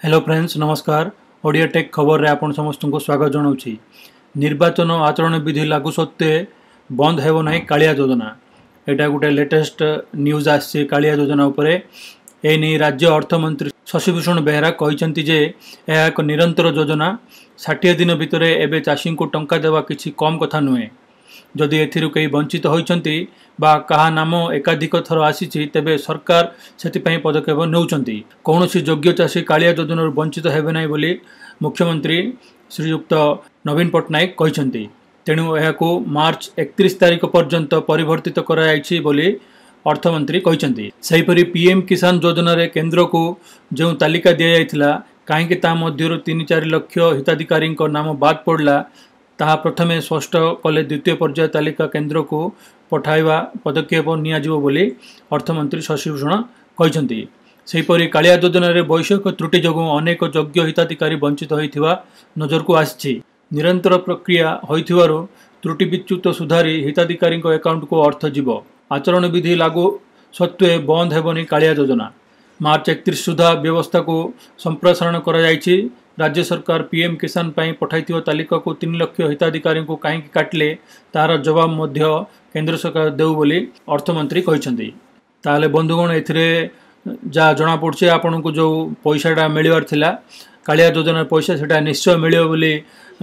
Hello friends नमस्कार Odia take खबर रे आपण समस्त को स्वागत जनाऊँ। निर्वाचन आचरण विधि लागू सत्वे बंद हेबो नहीं कालिया योजना। एटा गोटे लेटेस्ट न्यूज आसी कालिया योजना उपरे। ए नहीं राज्य अर्थमंत्री शशिभूषण बेहेरा कहते जे यह एक निरंतर योजना 60 दिन भितर एबे चाषी को टंका देवा किसी कम कथा नुहे। जदि एथिरु कई वंचित होइचंती बा कहा नाम एकाधिक थर आसीछि तेबे सरकार सेतिपई पदक्षेप नेउचंती। कौनसी योग्य चाषी कालिया योजनार वंचित हेबे नाही बोली मुख्यमंत्री श्रीयुक्त नवीन पट्टनायक कहते। तेणु यह मार्च 31 तारिख पर्यंत परिवर्तित कराई बोली अर्थमंत्री कहते। सेहीपरि पीएम किसान योजना रे केंद्र को जो तालिका दि जाइथिला काहेकि ता मध्यरु 3-4 लाख हिताधिकारी नाम बाद पड़ला ताहा प्रथमे स्पष्ट कले द्वितीय पर्याय तालिका केंद्र को पठाइबा पदक्षेप नियाजिबो बोली अर्थमंत्री शशिभूषण कहते। सेहीपरि कालिया योजना रे वैषयिक त्रुटि जोगु अनेक योग्य हिताधिकारी वंचित होइथिबा नजर को आछि। निरंतर प्रक्रिया होइथिबारु त्रुटि विच्युत सुधारी हिताधिकारी अकाउंट को अर्थ जीव। आचरण विधि लागू सत्वे बंद हेबनी कालिया योजना। मार्च 31 सुधा व्यवस्था को संप्रसारण करा जायछि। राज्य सरकार पीएम किसान पाई पठाइथिबा तालिका को 3 लाख हिताधिकारी को कहीं काटले तार जवाब मध्य केंद्र सरकार देउ बोली अर्थमंत्री कहते। ताले बंधुगण एथिरे जा जना पड़छे आपन को जो पैसाटा मिलवार थिला कालिया योजना पैसा सेटा निश्चय मिलियो बोली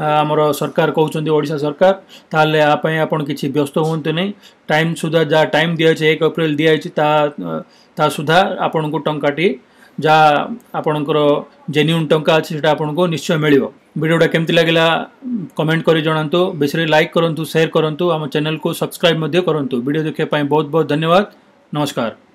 आमर सरकार कहउछन्ती ओडिशा सरकार। ताले आपई आपन किछि व्यस्त होंते नहीं। टाइम सुधा जा टाइम दिया 1 अप्रैल दिया ता सुधा आपन को टंकाटी जा आपणकर जेन्युइन टंका अच्छी से आपको निश्चय मिल। वीडियोटा केमती लगिला कमेंट करी जणांतु। बेसरे लाइक करंतु शेयर करंतु आम चैनल को सब्सक्राइब मध्य करंतु। वीडियो देखिया पाई बहुत बहुत धन्यवाद। नमस्कार।